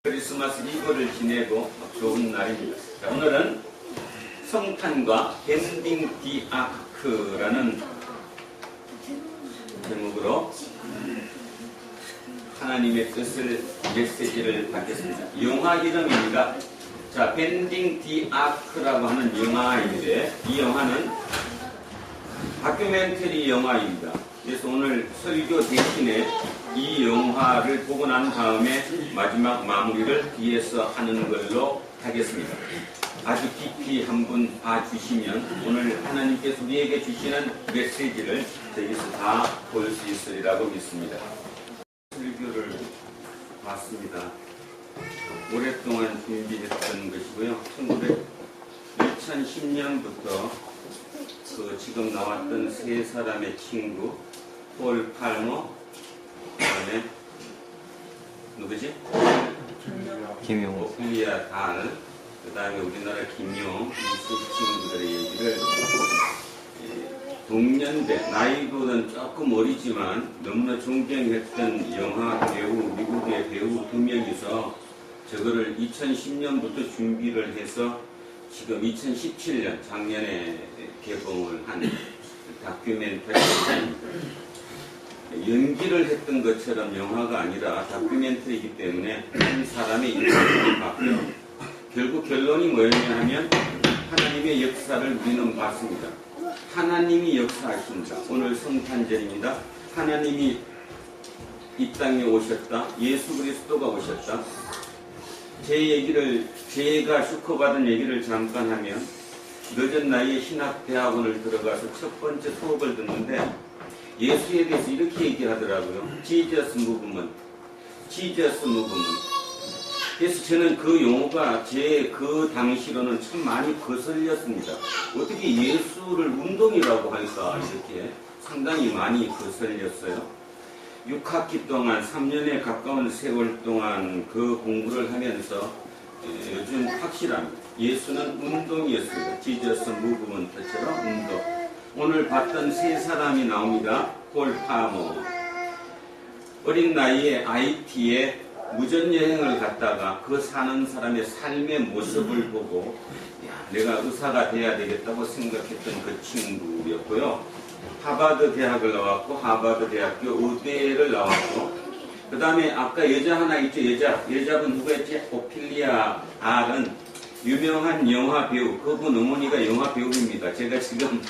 크리스마스 이브를 지내고 좋은 날입니다. 자, 오늘은 성탄과 엔딩 디 아크라는 제목으로 하나님의 뜻을 메시지를 받겠습니다. 영화 이름입니다. 자, 밴딩 디 아크라고 하는 영화인데 이 영화는 다큐멘터리 영화입니다. 그래서 오늘 설교 대신에 이 영화를 보고 난 다음에 마지막 마무리를 뒤에서 하는 걸로 하겠습니다. 아주 깊이 한번 봐주시면 오늘 하나님께서 우리에게 주시는 메시지를 여기서 다 볼 수 있으리라고 믿습니다. 설교를 봤습니다. 오랫동안 준비했던 것이고요. 2010년부터 그 지금 나왔던 세 사람의 친구 폴 팔머, 그 다음에 누구지? 김용, 오피리아 달, 그 다음에 우리나라 김용, 이 친구들의 얘기를 동년배, 나이보다는 조금 어리지만 너무나 존경했던 영화 배우, 미국의 배우 2명이서 저거를 2010년부터 준비를 해서 지금 2017년 작년에 개봉을 한 다큐멘터리입니다. 연기를 했던 것처럼 영화가 아니라 다큐멘터리이기 때문에 한 사람의 인생을 봤고요. 결국 결론이 뭐였냐 하면 하나님의 역사를 우리는 봤습니다. 하나님이 역사하신다. 오늘 성탄절입니다. 하나님이 이 땅에 오셨다. 예수 그리스도가 오셨다. 제가 축복받은 얘기를 잠깐 하면 늦은 나이에 신학대학원을 들어가서 첫 번째 수업을 듣는데 예수에 대해서 이렇게 얘기하더라고요. 지저스 무브먼트. 그래서 저는 그 용어가 제 그 당시로는 참 많이 거슬렸습니다. 어떻게 예수를 운동이라고 할까 이렇게 상당히 많이 거슬렸어요. 6학기 동안 3년에 가까운 세월 동안 그 공부를 하면서 요즘 확실합니다. 예수는 운동이었습니다. 지저스 무브먼트처럼 운동. 오늘 봤던 세 사람이 나옵니다. 폴 파머. 어린 나이에 IT에 무전여행을 갔다가 그 사는 사람의 삶의 모습을 보고 내가 의사가 돼야 되겠다고 생각했던 그 친구였고요. 하버드 대학을 나왔고 하버드 대학교 의대를 나왔고 그 다음에 아까 여자 하나 있죠. 여자분 누구였지? 오피리아 달은 유명한 영화 배우. 그분 어머니가 영화 배우입니다. 제가 지금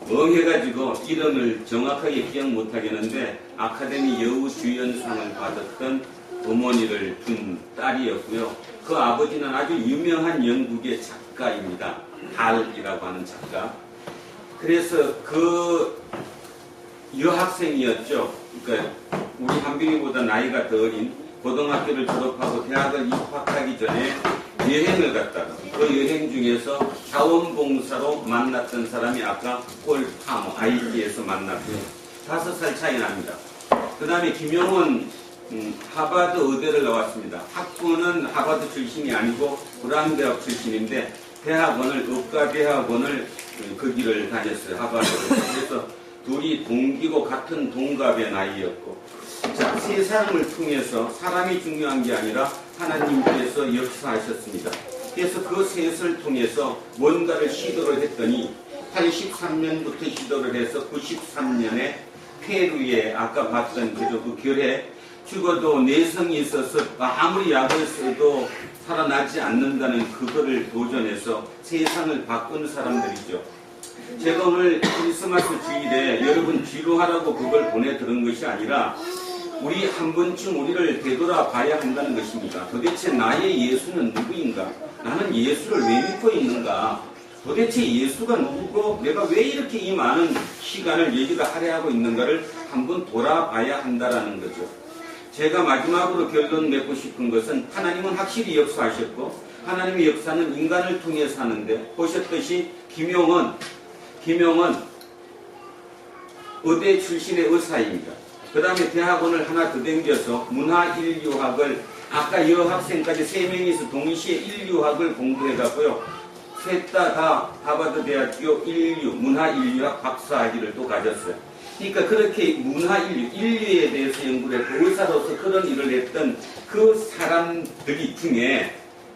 멍해가지고 이름을 정확하게 기억 못하겠는데 아카데미 여우주연상을 받았던 어머니를 둔 딸이었고요. 그 아버지는 아주 유명한 영국의 작가입니다. 달이라고 하는 작가. 그래서 그 여학생이었죠. 그러니까 우리 한빈이보다 나이가 더 어린 고등학교를 졸업하고 대학을 입학하기 전에 여행을 갔다가 그 여행 중에서 자원봉사로 만났던 사람이 아까 폴 파머 IT에서 만났고요. 5살 차이 납니다. 그 다음에 김용은 하버드 의대를 나왔습니다. 학부는 하버드 출신이 아니고 브라운 대학 출신인데 의과대학원을 그 길을 다녔어요. 하버드를. 그래서 둘이 동기고 같은 동갑의 나이였고 자, 세 사람을 통해서 사람이 중요한 게 아니라 하나님께서 역사하셨습니다. 그래서 그 셋을 통해서 뭔가를 시도를 했더니 83년부터 시도를 해서 93년에 페루에 아까 봤던 그 결에 죽어도 내성이 있어서 아무리 약을 써도 살아나지 않는다는 그거를 도전해서 세상을 바꾼 사람들이죠. 제가 오늘 크리스마스 주일에 여러분 지루하라고 그걸 보내드린 것이 아니라 우리 한 번쯤 우리를 되돌아봐야 한다는 것입니다. 도대체 나의 예수는 누구인가? 나는 예수를 왜 믿고 있는가? 도대체 예수가 누구고 내가 왜 이렇게 이 많은 시간을 얘기를 할애하고 있는가를 한번 돌아봐야 한다는 거죠. 제가 마지막으로 결론 맺고 싶은 것은 하나님은 확실히 역사하셨고 하나님의 역사는 인간을 통해서 하는데 보셨듯이 김용은 의대 출신의 의사입니다. 그 다음에 대학원을 하나 더 댕겨서 문화인류학을 아까 여학생까지 3명이서 동시에 인류학을 공부해갔고요. 셋 다 하버드 대학교 문화인류학 박사학위를 또 가졌어요. 그러니까 그렇게 문화 인류에 대해서 연구를 했고 의사로서 그런 일을 했던 그 사람들 중에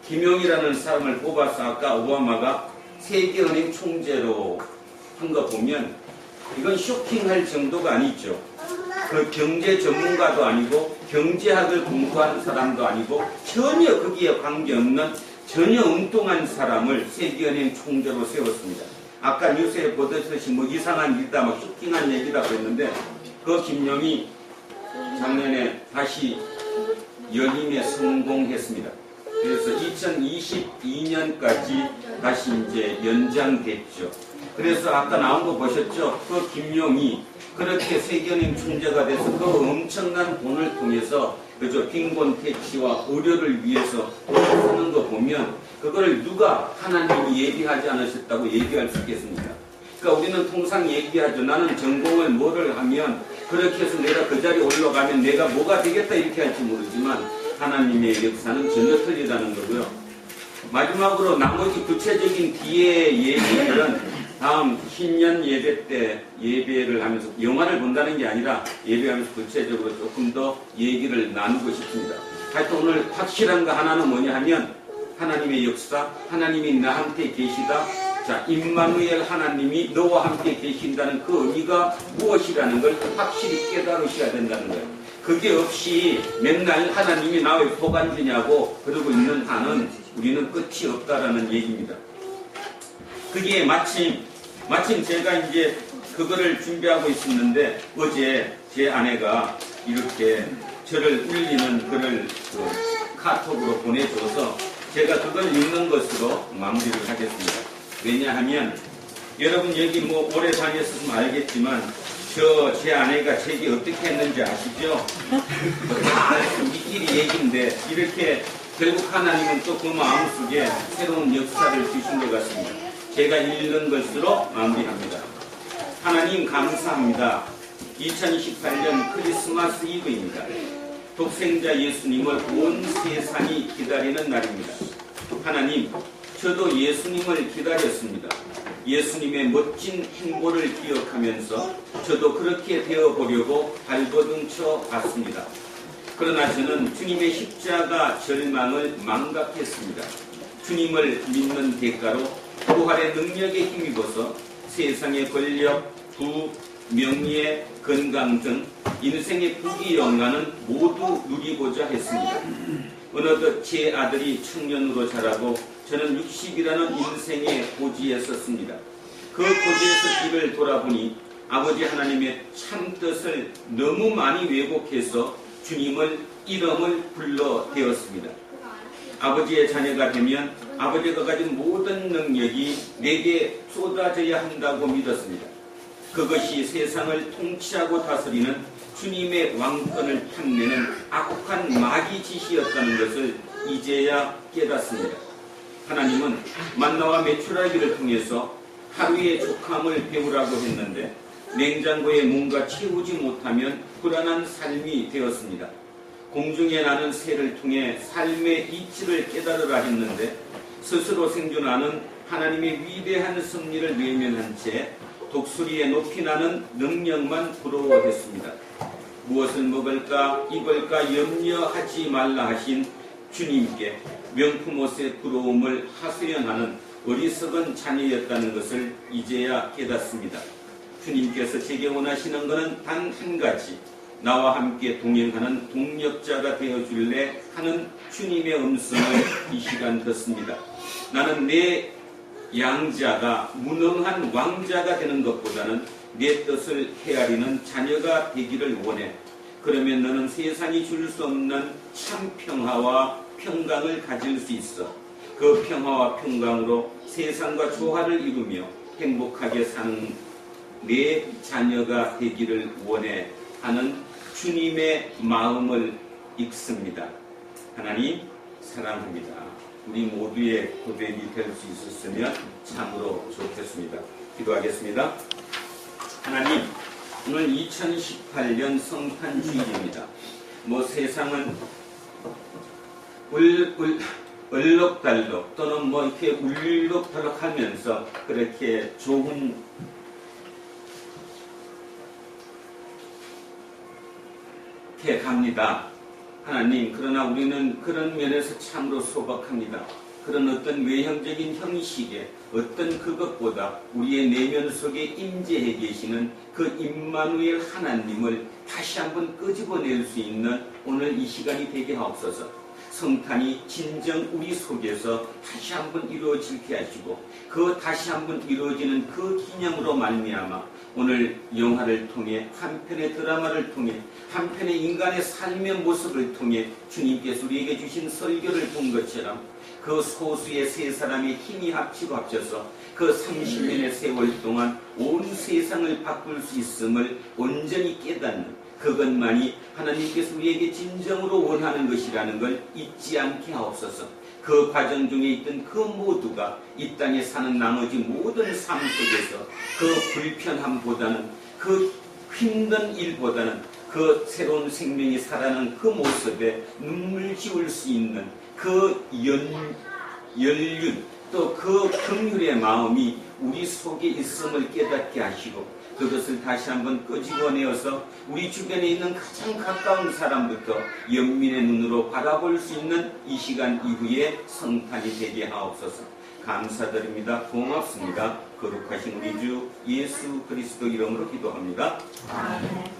김용이라는 사람을 뽑아서 아까 오바마가 세계은행 총재로 한 거 보면 이건 쇼킹할 정도가 아니죠. 그 경제 전문가도 아니고 경제학을 공부한 사람도 아니고 전혀 거기에 관계없는 전혀 엉뚱한 사람을 세계은행 총재로 세웠습니다. 아까 뉴스에 보듯이 뭐 이상한 일이다, 뭐 쇼킹한 얘기라고 했는데 그 김용이 작년에 다시 연임에 성공했습니다. 그래서 2022년까지 다시 이제 연장됐죠. 그래서 아까 나온 거 보셨죠? 그 김용이 그렇게 세계은행 총재가 돼서 그 엄청난 돈을 통해서 그죠? 빈곤 퇴치와 의료를 위해서 쓰는 거 보면 그걸 누가 하나님이 예비하지 않으셨다고 얘기할 수 있겠습니까? 그러니까 우리는 통상 얘기하죠. 나는 전공을 뭐를 하면 그렇게 해서 내가 그 자리에 올라가면 내가 뭐가 되겠다 이렇게 할지 모르지만 하나님의 역사는 전혀 틀리다는 거고요. 마지막으로 나머지 구체적인 뒤에 얘기들은 다음 신년 예배 때 예배를 하면서 영화를 본다는 게 아니라 예배하면서 구체적으로 조금 더 얘기를 나누고 싶습니다. 하여튼 오늘 확실한 거 하나는 뭐냐 하면 하나님의 역사, 하나님이 나한테 계시다. 자, 임마누엘 하나님이 너와 함께 계신다는 그 의미가 무엇이라는 걸 확실히 깨달으셔야 된다는 거예요. 그게 없이 맨날 하나님이 나의 소간지냐고 그러고 있는 한은 우리는 끝이 없다라는 얘기입니다. 그게 마침 제가 이제 그거를 준비하고 있었는데 어제 제 아내가 이렇게 저를 울리는 글을 카톡으로 보내줘서 제가 그걸 읽는 것으로 마무리를 하겠습니다. 왜냐하면 여러분 여기 뭐 오래 다녔으면 알겠지만 제 아내가 제게 어떻게 했는지 아시죠? 우리끼리 얘기인데 이렇게 결국 하나님은 또 그 마음속에 새로운 역사를 주신 것 같습니다. 제가 읽는 것으로 마무리합니다. 하나님 감사합니다. 2028년 크리스마스 이브입니다. 독생자 예수님을 온 세상이 기다리는 날입니다. 하나님, 저도 예수님을 기다렸습니다. 예수님의 멋진 행보를 기억하면서 저도 그렇게 되어보려고 발버둥쳐 봤습니다. 그러나 저는 주님의 십자가 절망을 망각했습니다. 주님을 믿는 대가로 부활의 능력에 힘입어서 세상의 권력, 부, 명예, 건강 등 인생의 부귀 영광은 모두 누리고자 했습니다. 어느덧 제 아들이 청년으로 자라고 저는 60이라는 인생의 고지에 섰습니다. 그 고지에서 뒤를 돌아보니 아버지 하나님의 참 뜻을 너무 많이 왜곡해서 주님을 이름을 불러대었습니다. 아버지의 자녀가 되면 아버지가 가진 모든 능력이 내게 쏟아져야 한다고 믿었습니다. 그것이 세상을 통치하고 다스리는 주님의 왕권을 탐내는 악한 마귀 짓이었다는 것을 이제야 깨닫습니다. 하나님은 만나와 메추라기를 통해서 하루의 족함을 배우라고 했는데 냉장고에 뭔가 채우지 못하면 불안한 삶이 되었습니다. 공중에 나는 새를 통해 삶의 이치를 깨달으라 했는데 스스로 생존하는 하나님의 위대한 섭리를 외면한 채 독수리에 높이 나는 능력만 부러워했습니다. 무엇을 먹을까 입을까 염려하지 말라 하신 주님께 명품 옷의 부러움을 하소연하는 어리석은 자녀였다는 것을 이제야 깨닫습니다. 주님께서 제게 원하시는 것은 단 한 가지, 나와 함께 동행하는 동력자가 되어줄래 하는 주님의 음성을 이 시간 듣습니다. 나는 내 양자가 무능한 왕자가 되는 것보다는 내 뜻을 헤아리는 자녀가 되기를 원해. 그러면 너는 세상이 줄 수 없는 참 평화와 평강을 가질 수 있어. 그 평화와 평강으로 세상과 조화를 이루며 행복하게 사는 내 자녀가 되기를 원해 하는 주님의 마음을 읽습니다. 하나님 사랑합니다. 우리 모두의 고백이 될 수 있었으면 참으로 좋겠습니다. 기도하겠습니다. 하나님, 오늘 2018년 성탄주일입니다. 뭐 세상은 얼럭달럭 또는 뭐 이렇게 울럭달럭 하면서 그렇게 좋은 갑니다. 하나님, 그러나 우리는 그런 면에서 참으로 소박합니다. 그런 어떤 외형적인 형식의 어떤 그것보다 우리의 내면 속에 임재해 계시는 그 임마누엘 하나님을 다시 한번 끄집어낼 수 있는 오늘 이 시간이 되게 하옵소서. 성탄이 진정 우리 속에서 다시 한번 이루어지게 하시고 그 다시 한번 이루어지는 그 기념으로 말미암아 오늘 영화를 통해 한 편의 드라마를 통해 한 편의 인간의 삶의 모습을 통해 주님께서 우리에게 주신 설교를 본 것처럼 그 소수의 세 사람의 힘이 합쳐서 그 30년의 세월 동안 온 세상을 바꿀 수 있음을 온전히 깨닫는 그것만이 하나님께서 우리에게 진정으로 원하는 것이라는 걸 잊지 않게 하옵소서. 그 과정 중에 있던 그 모두가 이 땅에 사는 나머지 모든 삶 속에서 그 불편함보다는 그 힘든 일보다는 그 새로운 생명이 살아나는 그 모습에 눈물 지울 수 있는 그 연륜 또 그 긍휼의 마음이 우리 속에 있음을 깨닫게 하시고 그것을 다시 한번 끄집어내어서 우리 주변에 있는 가장 가까운 사람부터 연민의 눈으로 바라볼 수 있는 이 시간 이후에 성탄이 되게 하옵소서. 감사드립니다. 고맙습니다. 거룩하신 우리 주 예수 그리스도 이름으로 기도합니다. 아멘.